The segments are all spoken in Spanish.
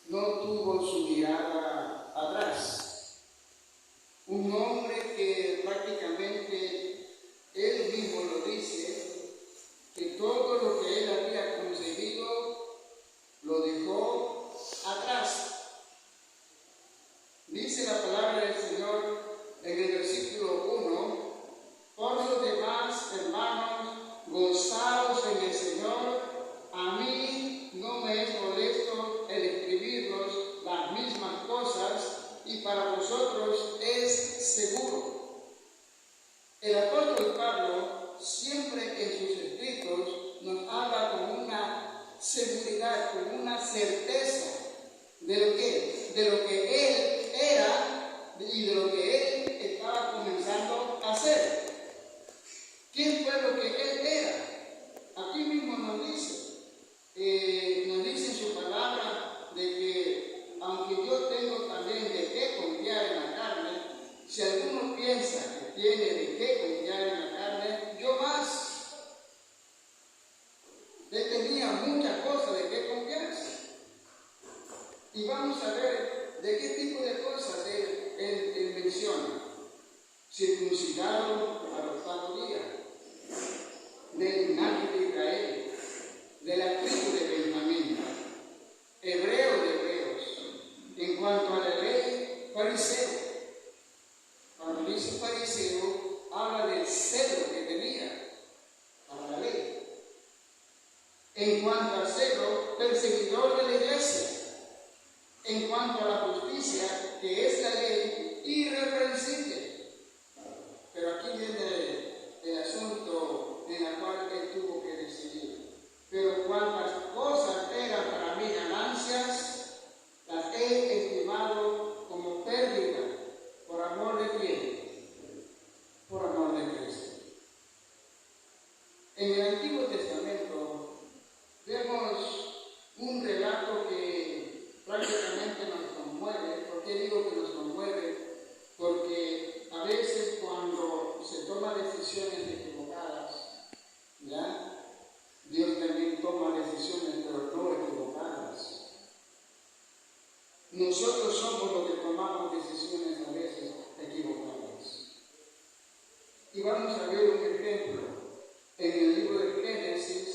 no tuvo su mirada atrás. Un hombre que prácticamente él mismo lo dice, que todo lo que él había conseguido lo dejó atrás. Dice la palabra del Señor en el versículo 1, por lo demás, hermanos, gozaos en el Señor. A mí no me es molesto el escribirlos las mismas cosas, y para vosotros es seguro. El apóstol Pablo siempre en sus escritos nos habla con una seguridad, con una certeza de lo que él era y de lo que él estaba comenzando a hacer. ¿Qué fue lo que él era? Aquí mismo nos dice en su palabra de que aunque yo tengo también de qué confiar en la carne, si alguno piensa que tiene de qué confiar en la carne, yo más. Él tenía muchas cosas de qué confiarse. Y vamos a ver de qué tipo de cosas él menciona. Circuncidado al 8º día, del linaje de Israel, de la tribu de Benjamín, hebreo de hebreos. En cuanto a la ley, fariseo. Cuando dice fariseo, habla del celo que tenía para la ley. En cuanto al celo, perseguidor de la iglesia. En cuanto a la justicia, que es la ley, irreprensible. Pero aquí viene el asunto en el cual él tuvo que decidir. Pero cuantas cosas eran para mí ganancias, las he estimado como pérdida. ¿Por amor de quién? Por amor de Cristo. En el Antiguo Testamento vemos un relato que prácticamente nos conmueve. ¿Por qué digo que nos conmueve? Porque a veces cuando se toman decisiones equivocadas, ¿ya? Dios también toma decisiones, pero no equivocadas. Nosotros somos los que tomamos decisiones a veces equivocadas. Y vamos a ver un ejemplo en el libro de Génesis,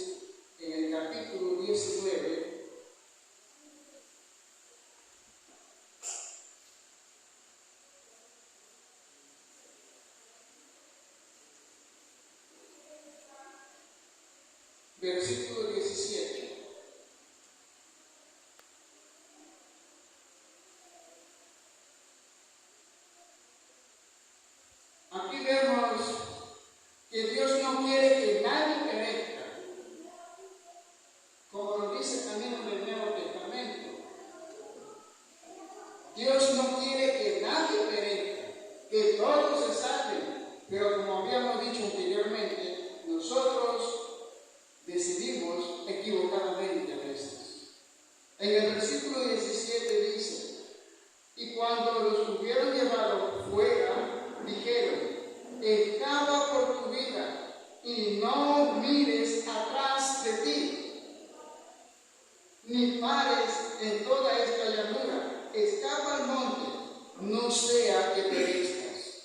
en el capítulo 19. Versículo 17. Aquí vemos que Dios no quiere que nadie perezca, como lo dice también en el Nuevo Testamento. Dios no quiere que nadie perezca, que todos se salven, pero como habíamos dicho anteriormente, nosotros decidimos equivocadamente a veces. En el versículo 17 dice: y cuando los hubieron llevado fuera, dijeron: escapa por tu vida y no mires atrás de ti, ni pares en toda esta llanura. Escapa al monte, no sea que perezcas.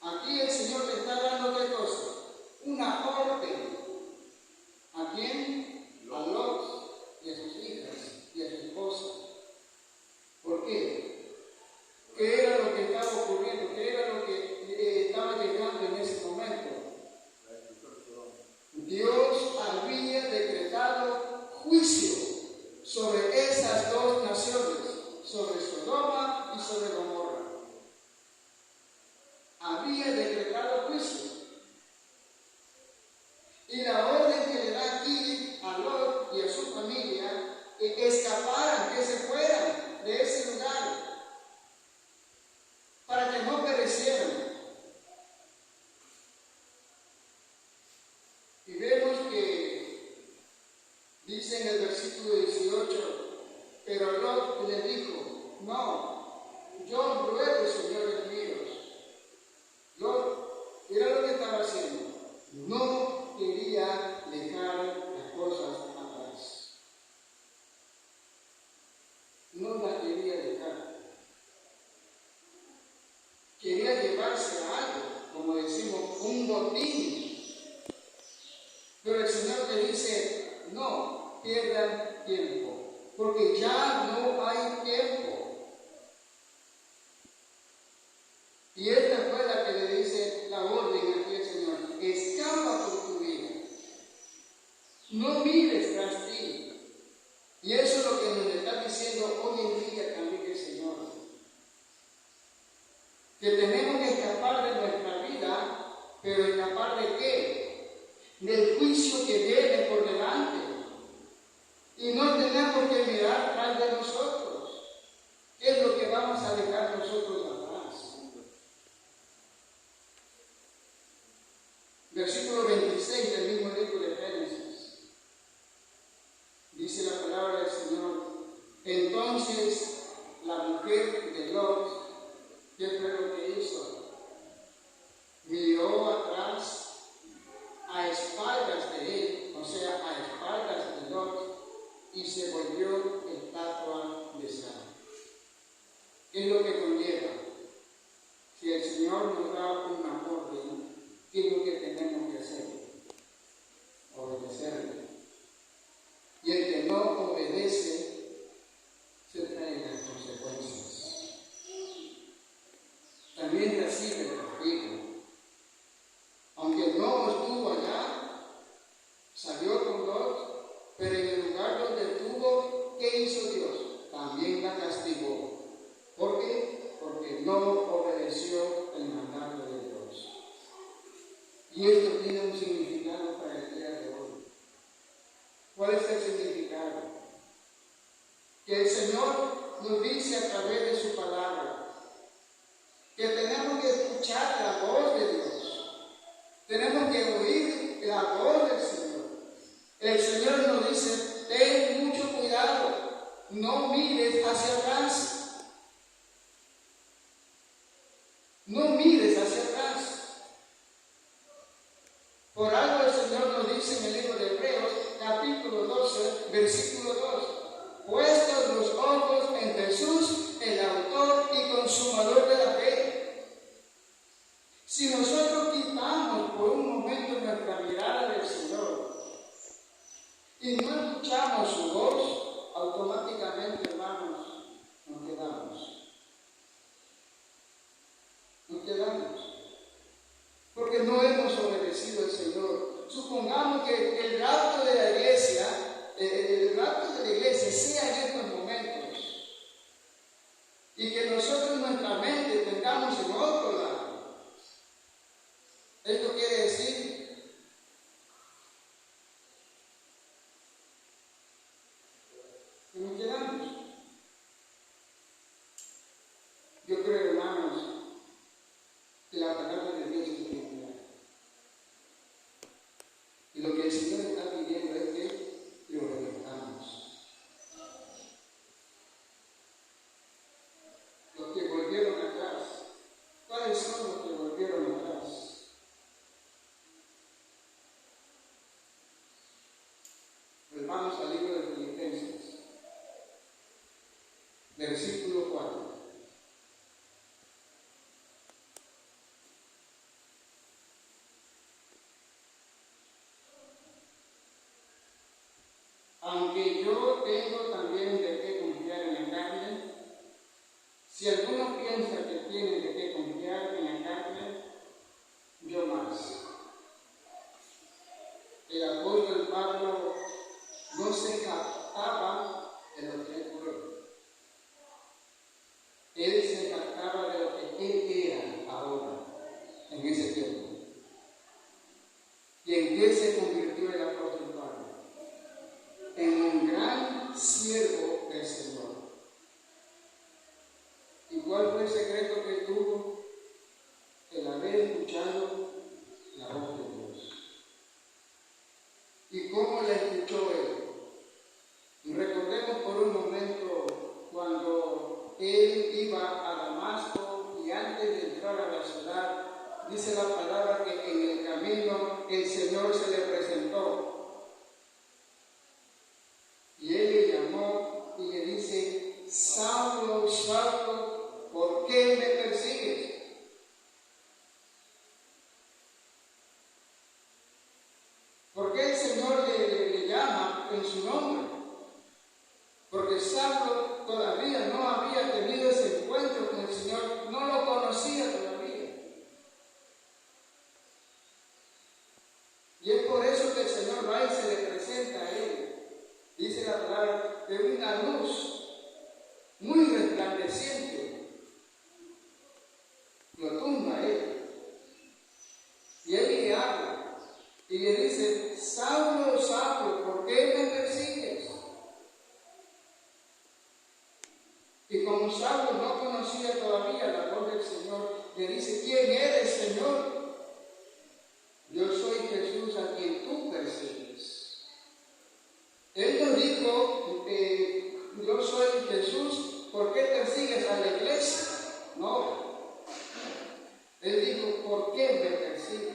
Aquí el Señor le está dando ¿qué cosa? Una orden. ¿A quién? A Lot y a sus hijas y a su esposa. ¿Por qué? ¿Qué era lo que estaba ocurriendo? ¿Qué era lo que estaba llegando en ese momento? Dios había decretado juicio sobre esas dos naciones, sobre Sodoma y sobre Gomorra. Había decretado juicio. Y la orden que le da aquí a Lot y a su familia, que escaparan, que se fueran de ese lugar, para que no perecieran. Y vemos que dice en el versículo 18, pero Lot le dijo: no, yo ruego, señores míos. Lot, ¿qué era lo que estaba haciendo? No quería dejar las cosas atrás. pierdan tiempo, porque ya no hay tiempo. Y esta fue la que le dice la orden aquí al Señor: escapa por tu vida, no mires tras ti. Y eso es lo que nos está diciendo hoy en día también el Señor, que tenemos que escapar de nuestra vida, pero escapar ¿de qué? Del juicio que viene por delante. Y no tenemos que mirar tras de nosotros. ¿Qué es lo que vamos a dejar nosotros atrás? Versículo 26 del mismo libro de Génesis. Dice la palabra del Señor: entonces la mujer de Lot, ¿qué fue lo que hizo? Miró atrás, a espaldas de él, o sea, a espaldas de Lot, y se volvió estatua de sal. ¿Qué es lo que conlleva? Si el Señor nos da una orden, ¿qué es lo que tenemos que hacer? Obedecerle. Y el que no obedece se trae las consecuencias. También recibe el castigo. Aunque no estuvo allá, salió con Lot, pero en el lugar donde estuvo, ¿qué hizo Dios? También la castigó. ¿Por qué? Porque no obedeció el mandato de Dios. Y esto tiene un significado para el día de hoy. ¿Cuál es el significado? Que el Señor nos dice a través de su palabra que tenemos que escuchar la voz de Dios. Tenemos que oír la voz del Señor. El Señor nos dice: ten mucho cuidado, no mires hacia atrás. No mires hacia atrás. Por algo el Señor nos dice en el libro de Hebreos, capítulo 12, versículo 2: puestos los ojos en Jesús, el autor y consumador de la fe. Si nosotros quitamos por un momento nuestra mirada del Señor y no escuchamos su voz, automáticamente, hermanos, nos quedamos. Nos quedamos. Porque no hemos obedecido al Señor. Supongamos que el rapto de la iglesia, sea en estos momentos. Y que nosotros nuestra mente tengamos en otro lado. Esto quiere decir que nos quedamos. Yo creo, hermanos, que la palabra de Dios es bien clara. Y lo que el Señor está pidiendo es que lo obedezcamos. Los que volvieron atrás, ¿cuáles son los que volvieron atrás? Pues vamos al libro de Filipenses, versículo 4. Aunque yo tengo también de qué confiar en la carne, si alguno piensa que tiene de qué confiar en la carne, yo más. El apóstol Pablo no se captaba de lo que él fue. Él se captaba de lo que él era ahora, en ese tiempo. ¿Y en qué se convirtió el apóstol Pablo? En un gran siervo del Señor. ¿Y cuál fue el secreto que tuvo? El haber escuchado la voz de Dios. ¿Y cómo la escuchó él? Recordemos por un momento cuando él iba a Damasco y antes de entrar a la ciudad, dice la palabra que en el camino el Señor se le presentó. Y él le llamó y le dice: Saulo, Saulo, ¿por qué me persigues? ¿Por qué el Señor le llama en su nombre? porque Saulo todavía no había tenido ese encuentro con el Señor, no lo conocía todavía. Y es por eso que el Señor va y se le presenta a él. Dice la palabra de una luz muy resplandeciente. Lo tumba a él. Y él le habla y le dice: Saulo, Saulo, ¿por qué me persigues? Y como Saulo no conocía todavía la voz del Señor, le dice: ¿quién eres, Señor? Yo soy Jesús a quien tú persigues. Él no dijo, yo soy Jesús, ¿por qué persigues a la iglesia? No. Él dijo, ¿por qué me persigues?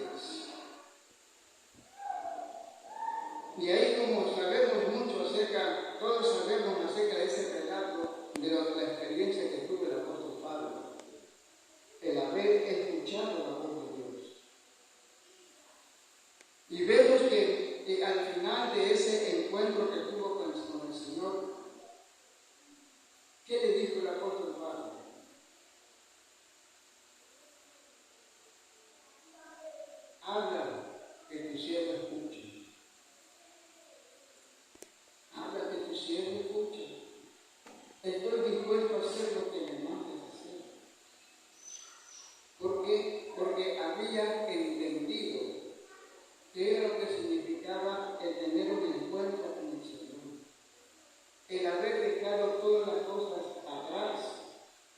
Y ahí, como sabemos mucho acerca, todos sabemos acerca de ese relato, de la experiencia que tuvo el apóstol Pablo, el haber escuchado la voz de Dios. Y vemos que al final de ese encuentro que tuvo con el Señor, ¿qué le dijo el apóstol Pablo? Habla, que tu siervo escuche. Habla, que tu siervo escuche. Estoy dispuesto a hacer lo que me mandes hacer. ¿Por qué? Porque había entendido qué era lo que significaba el tener un encuentro con el Señor. El haber dejado todas las cosas atrás,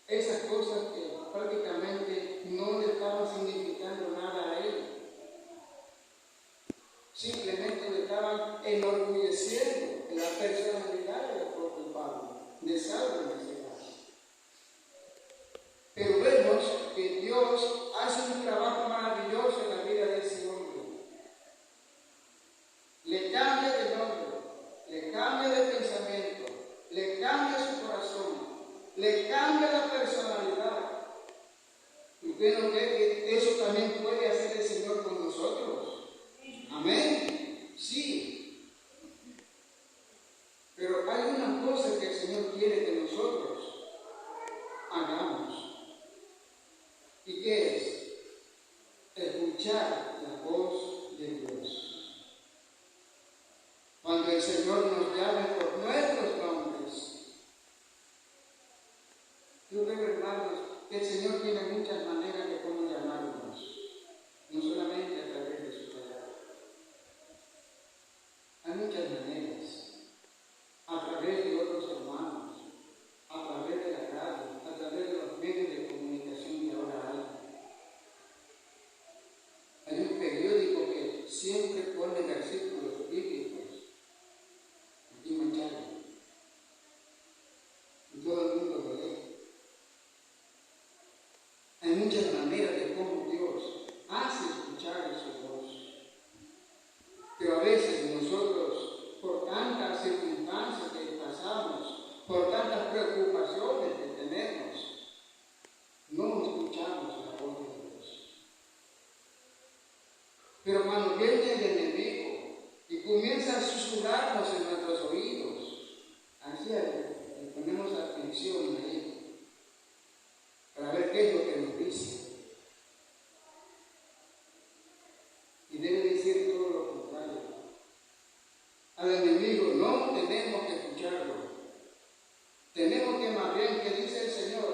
esas cosas que prácticamente no le estaban significando nada a él. Simplemente le estaban enorgulleciendo la personalidad del apóstol Pablo, de Saulo en ese caso. Pero vemos que Dios hace un trabajo maravilloso en la vida de ese hombre. Le cambia de nombre, le cambia de pensamiento, le cambia su corazón, le cambia la personalidad. ¿Y usted no cree que eso también puede hacer el Señor con nosotros? Amén. Sí. Pero hay una cosa que el Señor quiere que nosotros hagamos. ¿Y qué es? Escuchar la voz de Dios. Cuando el Señor nos llame por nuestros nombres. Yo veo, hermanos, que el Señor tiene muchas maneras de cómo llamarnos. No solamente a través de su palabra. Hay muchas maneras. A través de otros hermanos, a través de la radio, a través de los medios de comunicación que ahora hay. Hay un periódico que siempre pone versículos bíblicos aquí manchados. Y todo el mundo lo lee. Hay muchas maneras de cómo Dios hace escuchar su voz. Pero a veces nosotros, por tantas circunstancias que pasamos, por tantas preocupaciones que tenemos, no escuchamos la voz de Dios. Pero cuando viene el enemigo y comienza a susurrarnos en nuestros oídos, así le ponemos atención ahí, para ver qué es lo que nos dice. Y debe decir todo lo contrario. Al enemigo no tenemos que escucharlo. Tenemos que, más bien, que dice el Señor,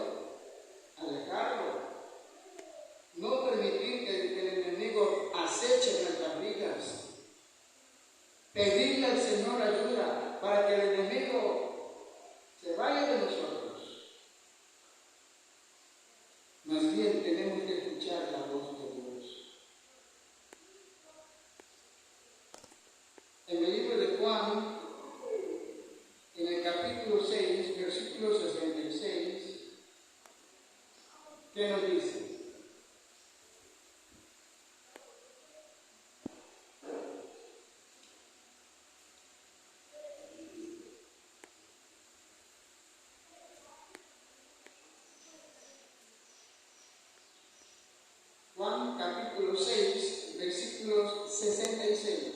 alejarlo. No permitir que el enemigo aceche nuestras vidas. Pedirle al Señor ayuda para que el enemigo se vaya de nosotros. Más bien tenemos que escuchar la voz de Dios. En el libro de Juan, en el capítulo 6, versículo 66, ¿qué nos dice? Juan capítulo 6, versículos 66.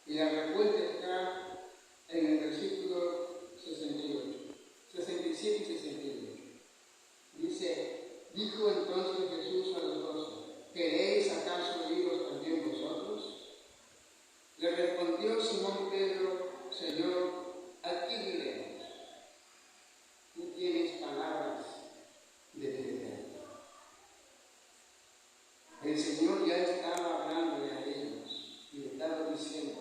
Y la respuesta está en el versículo 68, 67 y 68. Dice, dijo entonces Jesús a los 12, ¿queréis acaso iros también vosotros? Le respondió Simón Pedro, Señor, ¿a quién iremos? Tú tienes palabras de vida eterna. El Señor ya estaba hablándole a ellos y le estaba diciendo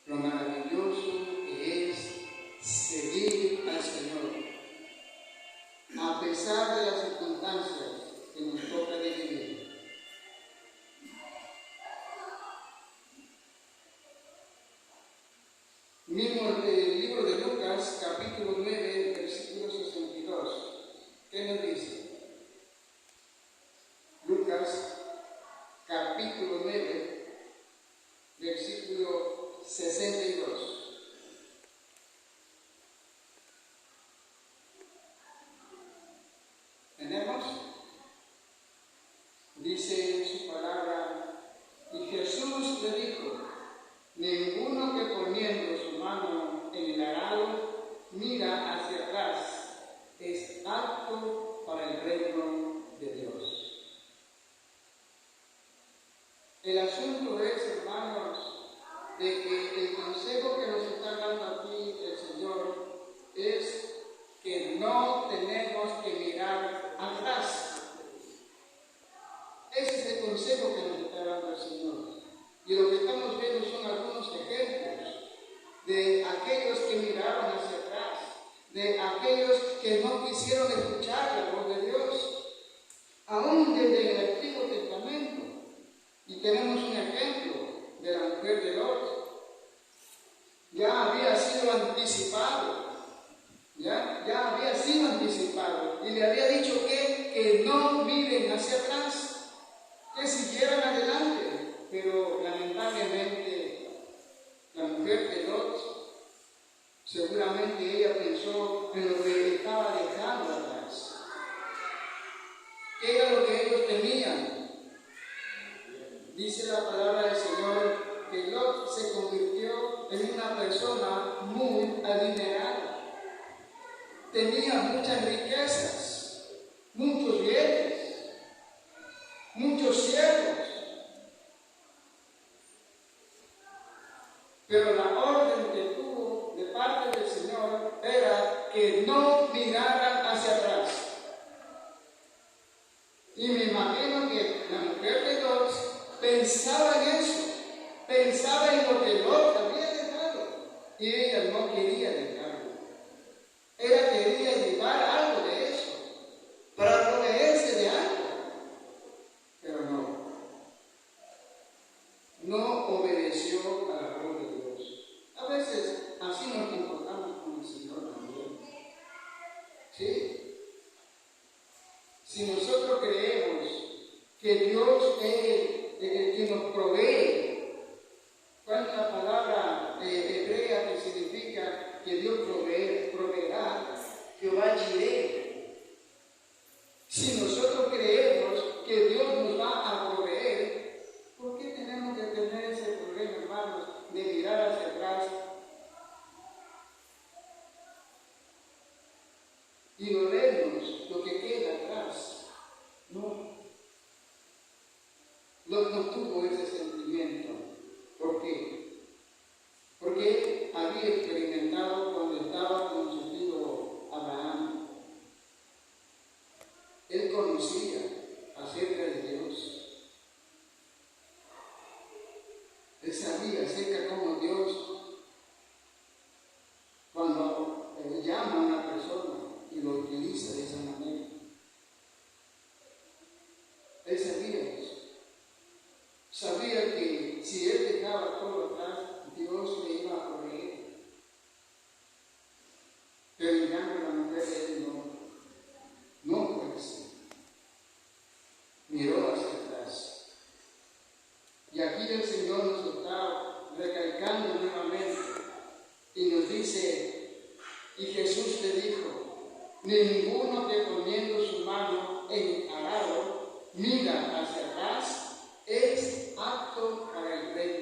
lo maravilloso que es seguir al Señor a pesar de las circunstancias que nos toca vivir. Mismo el libro de Lucas, capítulo 9, versículo 62. ¿Qué nos dice? Lucas, capítulo 9, versículo 62. ¿Tenemos? Dice en su palabra, y Jesús le dijo, ninguno que poniendo su mano en el arado mira hacia atrás es apto para el reino de Dios. El asunto es, hermanos, de que el consejo que nos está dando aquí el Señor es que no tenemos que mirar atrás. Ese es el consejo que nos está dando el Señor. Y lo que estamos viendo son algunos ejemplos de aquellos que miraron hacia atrás, de aquellos que no quisieron escuchar la voz de Dios, aún desde el Antiguo Testamento. Y tenemos un ejemplo de la mujer de Lot. Ya había sido anticipado. Ya había sido anticipado y le había dicho que no miren hacia atrás, que siguieran adelante, pero lamentablemente la mujer de Lot, seguramente ella pensó en lo que estaba dejando atrás, que era lo que ellos tenían. Dice la palabra del Señor que Lot se convirtió en una persona muy adinerada. Tenía muchas riquezas, muchos bienes, muchos siervos. Pero la orden que tuvo de parte del Señor era que no miraran hacia atrás. Y me imagino que la mujer de Lot pensaba en eso, pensaba en lo que Lot había dejado, y ella no quería dejarlo. Ella quería llevar algo de eso, para proveerse de algo, pero no obedeció a la voz de Dios. A veces así nos comportamos con el Señor también. ¿Sí? Si nosotros creemos que Dios es el que nos provee, ¿cuál es la palabra hebrea que significa que Dios proveerá? Jehová Jireh. Si nosotros creemos que Dios nos va a proveer, ¿por qué tenemos que tener ese problema, hermanos, de mirar hacia atrás y dolernos lo que queda atrás? No tuvo ese sentimiento. ¿Por qué? Porque él había experimentado cuando estaba con su tío Abraham. Él conocía acerca de Dios. Él sabía acerca de cómo Dios, cuando llama a una persona y lo utiliza de esa manera, él sabía eso. Sabía que si él dejaba todo atrás, Dios le iba a proveer. Pero en cambio la mujer de él no fue así. Miró hacia atrás. Y aquí el Señor nos está recalcando nuevamente y nos dice, y Jesús le dijo, ninguno que poniendo su mano en el arado mira hacia atrás es apto para el reino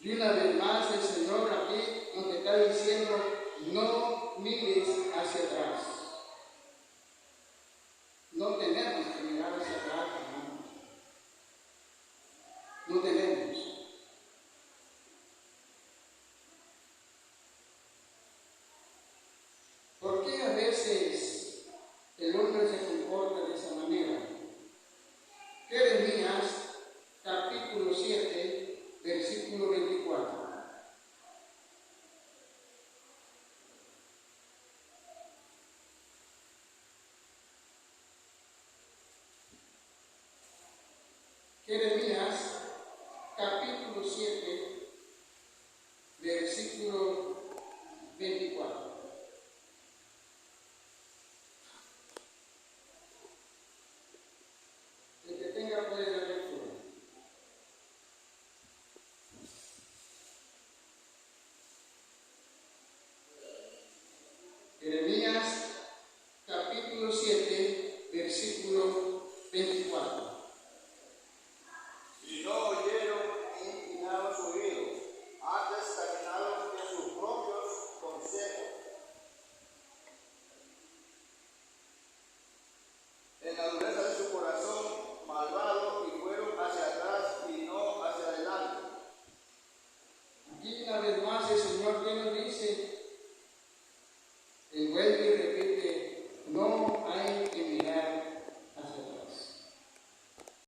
Y una vez más el Señor aquí nos está diciendo, no mires hacia atrás. No tenemos que mirar hacia atrás, hermanos. No tenemos. ¿Por qué a veces el hombre se comporta de esa manera? Jeremías capítulo 7, versículo 24. Jeremías capítulo 7, versículo 24.